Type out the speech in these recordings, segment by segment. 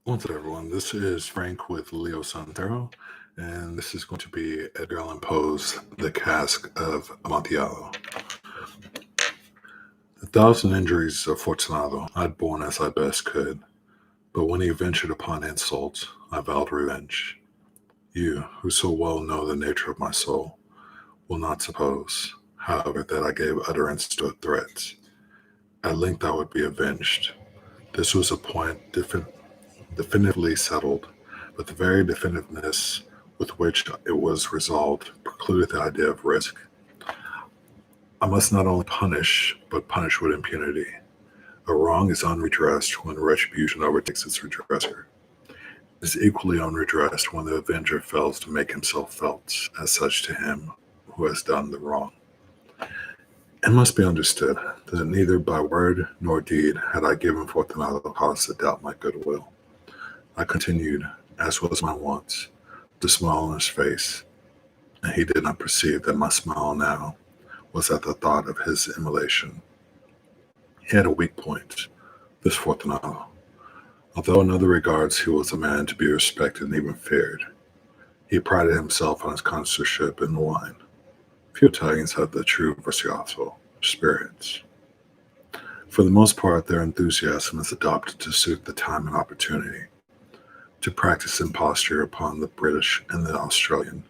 What's up, everyone? This is Frank with Leo Sun Tarot, and this is going to be Edgar Allan Poe's The Cask of Amontillado. 1,000 injuries of Fortunato I'd borne as I best could, but when he ventured upon insult, I vowed revenge. You, who so well know the nature of my soul, will not suppose, however, that I gave utterance to a threat. At length I would be avenged. This was a point definitively settled, but the very definitiveness with which it was resolved precluded the idea of risk. I must not only punish, but punish with impunity. A wrong is unredressed when retribution overtakes its redresser. It is equally unredressed when the avenger fails to make himself felt as such to him who has done the wrong. It must be understood that neither by word nor deed had I given Fortunato cause to doubt my goodwill. I continued, as was my wont, to smile on his face, and he did not perceive that my smile now was at the thought of his immolation. He had a weak point, this Fortunato. Although in other regards he was a man to be respected and even feared, he prided himself on his connoisseurship in wine. Few Italians have the true Versioso spirits. For the most part, their enthusiasm is adopted to suit the time and opportunity, to practice imposture upon the British and the Austrian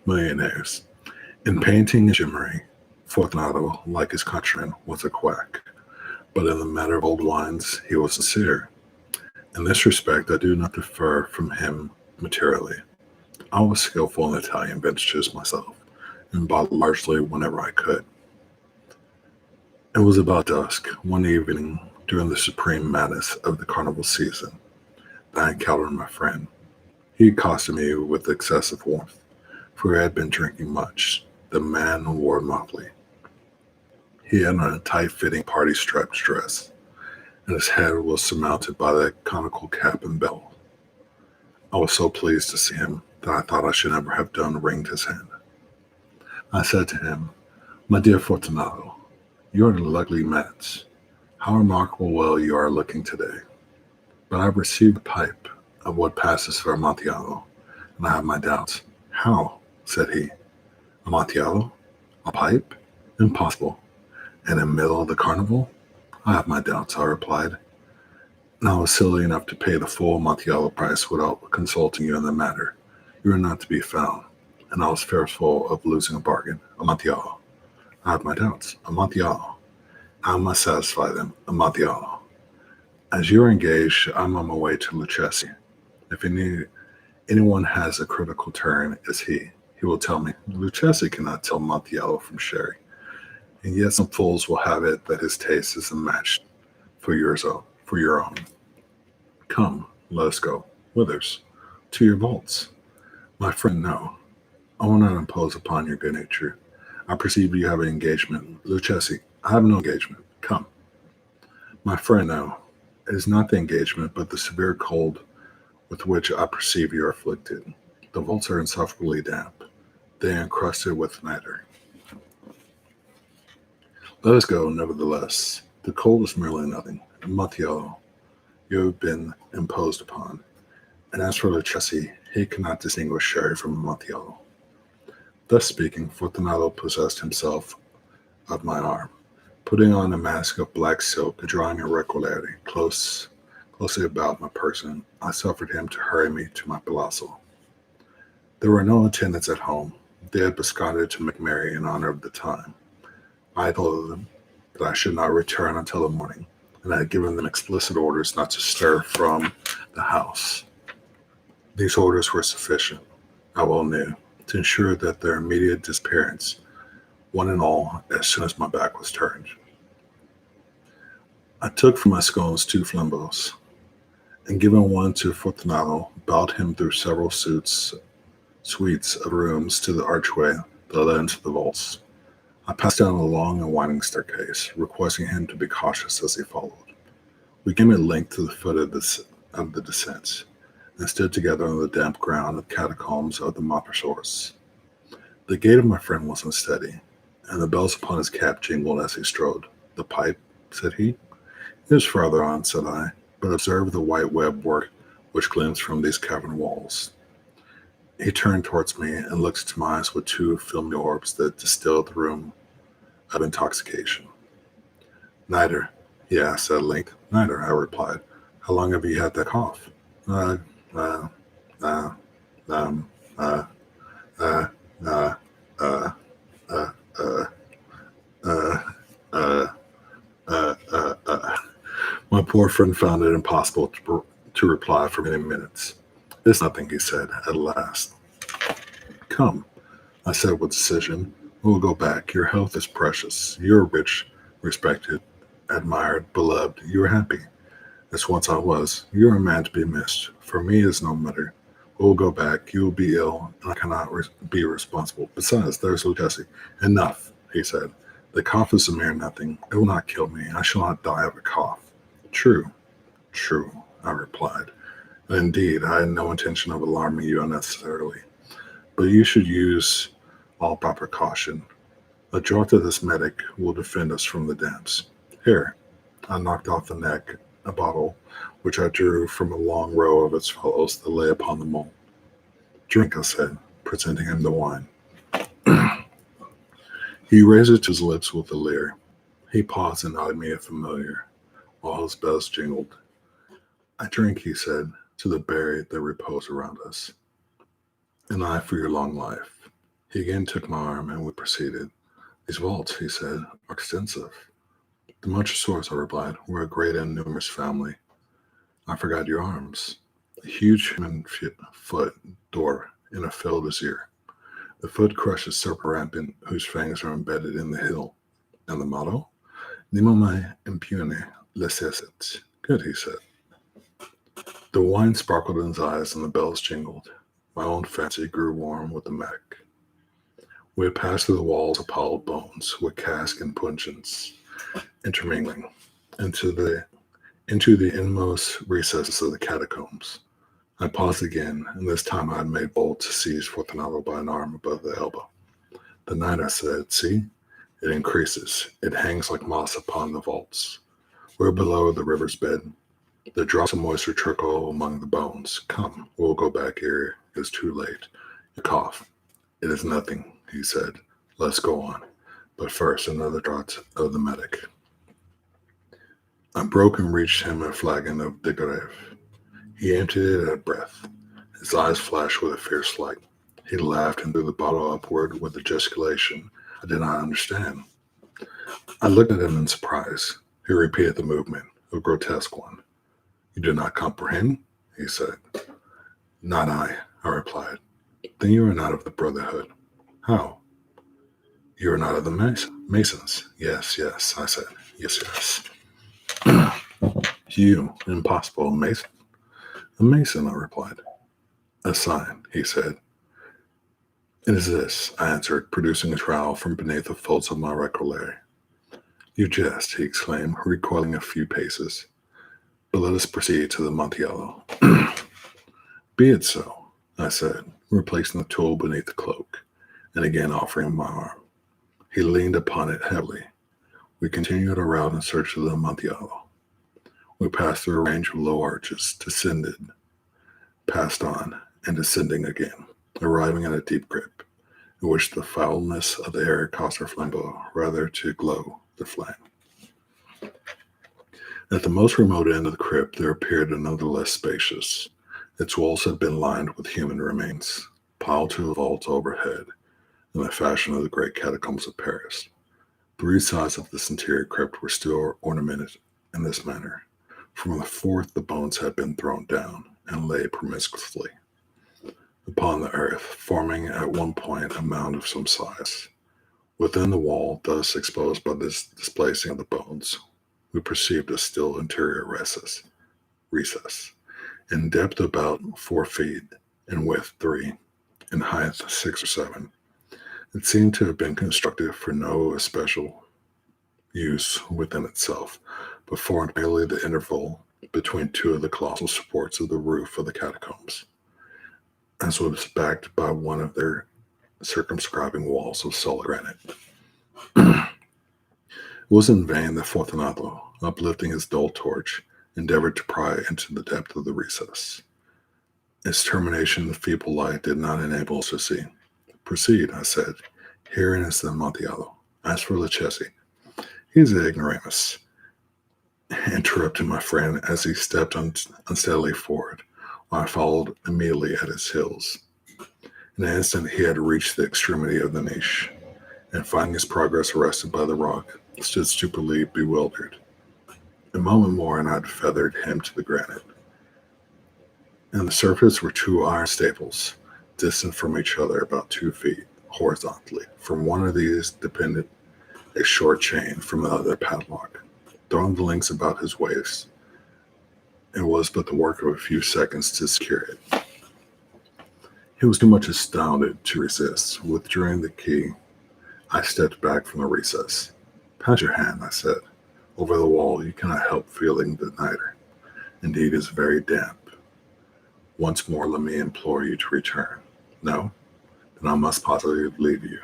millionaires. In painting and gimmery, Fortunato, like his countrymen, was a quack, but in the matter of old wines, he was sincere. In this respect, I do not differ from him materially. I was skillful in Italian vintages myself, and bought largely whenever I could. It was about dusk, one evening during the supreme madness of the carnival season, that I encountered my friend. He accosted me with excessive warmth, for he had been drinking much. The man wore motley. He had on a tight-fitting party-striped dress, and his head was surmounted by the conical cap and bell. I was so pleased to see him that I thought I should never have done ringed his hand. I said to him, "My dear Fortunato, you are the lovely match. How remarkable well you are looking today. But I have received a pipe of what passes for Amontillado, and I have my doubts." "How?" said he. "Amontillado? A pipe? Impossible. And in the middle of the carnival?" "I have my doubts," I replied. "And I was silly enough to pay the full Amontillado price without consulting you in the matter. You are not to be found, and I was fearful of losing a bargain. Amontillado. I have my doubts. Amontillado. I must satisfy them. Amontillado. As you are engaged, I'm on my way to Lucchesi. If anyone has a critical turn, it's he. He will tell me, Lucchesi cannot tell Amontillado from sherry. And yet some fools will have it that his taste is unmatched for your own. Come, let us go. Withers? To your vaults. My friend, no. I will not impose upon your good nature. I perceive you have an engagement. Lucchesi, I have no engagement. Come. My friend, no. It is not the engagement, but the severe cold with which I perceive you are afflicted. The vaults are insufferably damp. They are encrusted with niter. Let us go, nevertheless. The cold is merely nothing. Amontillado, you have been imposed upon. And as for Lucchesi, he cannot distinguish sherry from Amontillado. Thus speaking, Fortunato possessed himself of my arm, putting on a mask of black silk and drawing irregularly closely about my person. I suffered him to hurry me to my palazzo. There were no attendants at home. They had absconded to make merry in honor of the time. I told them that I should not return until the morning, and I had given them explicit orders not to stir from the house. These orders were sufficient, I well knew, to ensure that their immediate disappearance, one and all, as soon as my back was turned. I took from my scones 2 flambeaux, and giving one to Fortunato, bowed him through several suites of rooms to the archway that led into the vaults. I passed down a long and winding staircase, requesting him to be cautious as he followed. We came at length to the foot of the descent, and stood together on the damp ground of catacombs of the Montresors. The gait of my friend was unsteady, and the bells upon his cap jingled as he strode. The pipe, said he. It is farther on, said I, but observe the white web work which glints from these cavern walls. He turned towards me and looked into my eyes with two filmy orbs that distilled the room of intoxication. Neither, he asked at length. Neither, I replied. How long have you had that cough? Uh, uh, uh, um, uh, uh, uh, uh, uh, uh, uh, uh, My poor friend found it impossible to reply for many minutes. It's nothing, he said at last. Come, I said with decision. We'll go back. Your health is precious. You're rich, respected, admired, beloved. You're happy. As once I was. You're a man to be missed. For me, it's no matter. We'll go back. You'll be ill, and I cannot be responsible. Besides, there's Jesse. Enough, he said. The cough is a mere nothing. It will not kill me. I shall not die of a cough. True, I replied. Indeed, I had no intention of alarming you unnecessarily. But you should use all proper caution. A draught of this medic will defend us from the damps. Here, I knocked off the neck a bottle, which I drew from a long row of its fellows that lay upon the mold. Drink, I said, presenting him the wine. He raised it to his lips with a leer. He paused and eyed me a familiar, while his bells jingled. I drink, he said, to the buried that repose around us. And I for your long life. He again took my arm and we proceeded. These vaults, he said, are extensive. The Montresors, I replied, were a great and numerous family. I forgot your arms. A huge human foot door in a filled ear. The foot crushes serpent rampant whose fangs are embedded in the hill. And the motto? Nemo me impune licet. Good, he said. The wine sparkled in his eyes and the bells jingled. My own fancy grew warm with the medic. We had passed through the walls of piled bones, with cask and puncheons intermingling, into the inmost recesses of the catacombs. I paused again, and this time I had made bold to seize Fortunato by an arm above the elbow. The night, I said, see, it increases. It hangs like moss upon the vaults. We're below the river's bed. The drops of moisture trickle among the bones. Come, we'll go back ere it is too late. You cough. It is nothing, he said. Let's go on. But first, another draught of the medic. I broke and reached him a flagon of de Grave. He emptied it at a breath. His eyes flashed with a fierce light. He laughed and threw the bottle upward with a gesticulation I did not understand. I looked at him in surprise. He repeated the movement, a grotesque one. You do not comprehend? He said. Not I replied. Then you are not of the Brotherhood. How? You are not of the Masons. Yes, I said. Yes. You, impossible, Mason. A Mason, I replied. A sign, he said. It is this, I answered, producing a trowel from beneath the folds of my recollet. You jest, he exclaimed, recoiling a few paces. But let us proceed to the Amontillado. Be it so, I said, replacing the tool beneath the cloak, and again offering him my arm. He leaned upon it heavily. We continued our route in search of the Amontillado. We passed through a range of low arches, descended, passed on, and descending again, arriving at a deep crypt, in which the foulness of the air caused our flambeau rather to glow the flame. At the most remote end of the crypt, there appeared another less spacious. Its walls had been lined with human remains, piled to a vault overhead, in the fashion of the great catacombs of Paris. 3 sides of this interior crypt were still ornamented in this manner. From the fourth, the bones had been thrown down and lay promiscuously upon the earth, forming at one point a mound of some size. Within the wall, thus exposed by this displacing of the bones, we perceived a still interior recess, in depth about 4 feet, in width 3, in height 6 or 7. It seemed to have been constructed for no especial use within itself, but formed merely the interval between 2 of the colossal supports of the roof of the catacombs, as was backed by one of their circumscribing walls of solid granite. It was in vain that Fortunato, uplifting his dull torch, endeavored to pry into the depth of the recess. Its termination in the feeble light did not enable us to see. Proceed, I said. Herein is the Amontillado. As for Lucchesi, he is an ignoramus, interrupted my friend as he stepped unsteadily forward, while I followed immediately at his heels. In an instant he had reached the extremity of the niche, and finding his progress arrested by the rock, stood stupidly bewildered. A moment more and I had feathered him to the granite. On the surface were two iron staples, distant from each other about 2 feet, horizontally. From one of these depended a short chain, from the other padlock. Throwing the links about his waist, it was but the work of a few seconds to secure it. He was too much astounded to resist. Withdrawing the key, I stepped back from the recess. Pass your hand, I said. Over the wall, you cannot help feeling the niter. Indeed, it is very damp. Once more, let me implore you to return. No? Then I must positively leave you.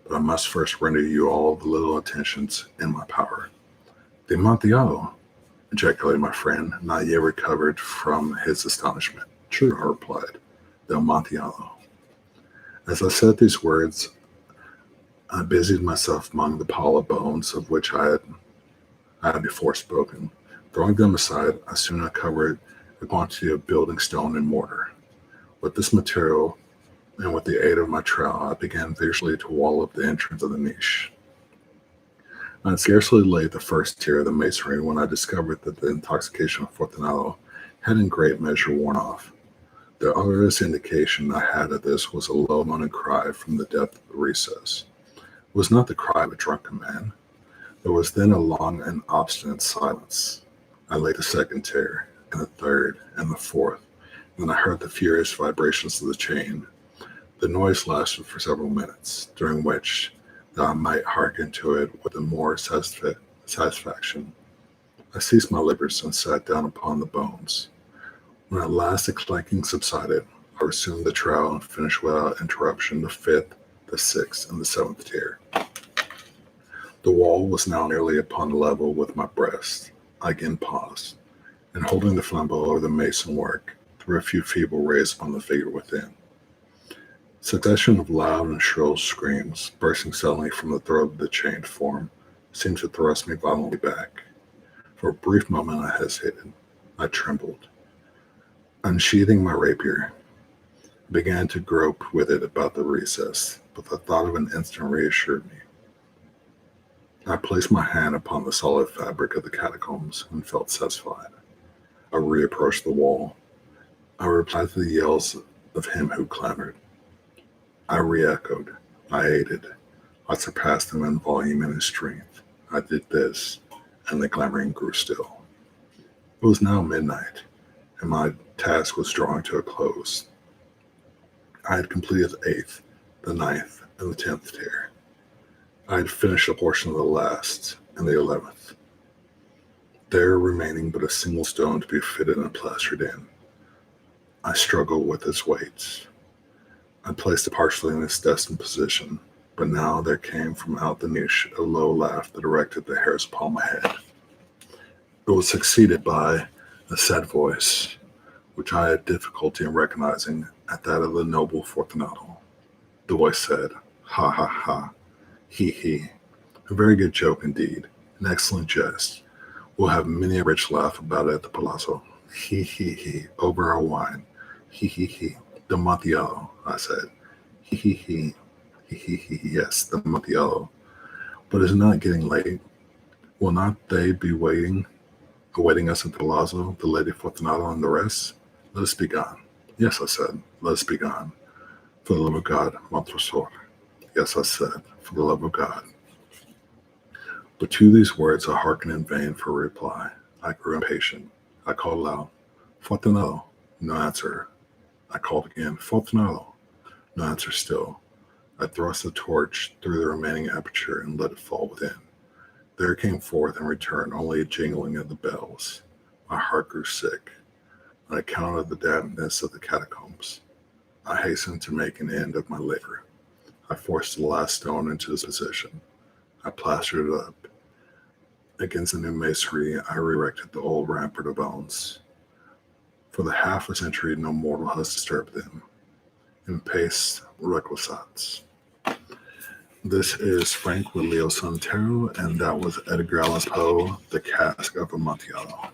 But I must first render you all the little attentions in my power. The Amontillado, ejaculated my friend, not yet recovered from his astonishment. True, I replied. The Amontillado. As I said these words, I busied myself among the pile of bones of which I had before spoken. Throwing them aside, I soon uncovered a quantity of building stone and mortar. With this material, and with the aid of my trowel, I began vigorously to wall up the entrance of the niche. I had scarcely laid the first tier of the masonry when I discovered that the intoxication of Fortunato had in great measure worn off. The earliest indication I had of this was a low moaning cry from the depth of the recess. It was not the cry of a drunken man. There was then a long and obstinate silence. I laid the second tier, and the third, and the fourth, and then I heard the furious vibrations of the chain. The noise lasted for several minutes, during which, that I might hearken to it with the more satisfaction, I ceased my labors and sat down upon the bones. When at last the clanking subsided, I resumed the trowel and finished without interruption the fifth, the sixth, and the seventh tier. The wall was now nearly upon a level with my breast. I again paused, and holding the flambeau over the mason work, threw a few feeble rays upon the figure within. Succession of loud and shrill screams, bursting suddenly from the throat of the chained form, seemed to thrust me violently back. For a brief moment I hesitated. I trembled. Unsheathing my rapier, I began to grope with it about the recess, but the thought of an instant reassured me. I placed my hand upon the solid fabric of the catacombs and felt satisfied. I reapproached the wall. I replied to the yells of him who clamored. I re-echoed. I aided. I surpassed him in volume and in strength. I did this, and the clamoring grew still. It was now midnight, and my task was drawing to a close. I had completed the 8th, the 9th, and the 10th tier. I had finished a portion of the last and the 11th. There remaining but a single stone to be fitted and plastered in. I struggled with its weight. I placed it partially in its destined position, but now there came from out the niche a low laugh that erected the hairs upon my head. It was succeeded by a sad voice, which I had difficulty in recognizing at that of the noble Fortunato. The voice said, "Ha ha ha, he he, a very good joke indeed, an excellent jest. We'll have many a rich laugh about it at the palazzo. He, over our wine. He. The Amontillado," I said. He, yes, the Amontillado. But is it not getting late? Will not they be awaiting us at the palazzo, the Lady Fortunato and the rest? Let us be gone. Yes, I said, let us be gone. For the love of God, mon trésor. Yes, I said, for the love of God. But to these words I hearkened in vain for a reply. I grew impatient. I called aloud, "Fortunato." No answer. I called again, "Fortunato." No answer still. I thrust the torch through the remaining aperture and let it fall within. There came forth and returned only a jingling of the bells. My heart grew sick on account of the dampness of the catacombs. I hastened to make an end of my labor. I forced the last stone into its position. I plastered it up, Against the new masonry, I erected the old rampart of bones. For the half a century, no mortal has disturbed them. In pace requisites. This is Frank with Leo Sun Tarot, and that was Edgar Allan Poe, The Cask of Amontillado.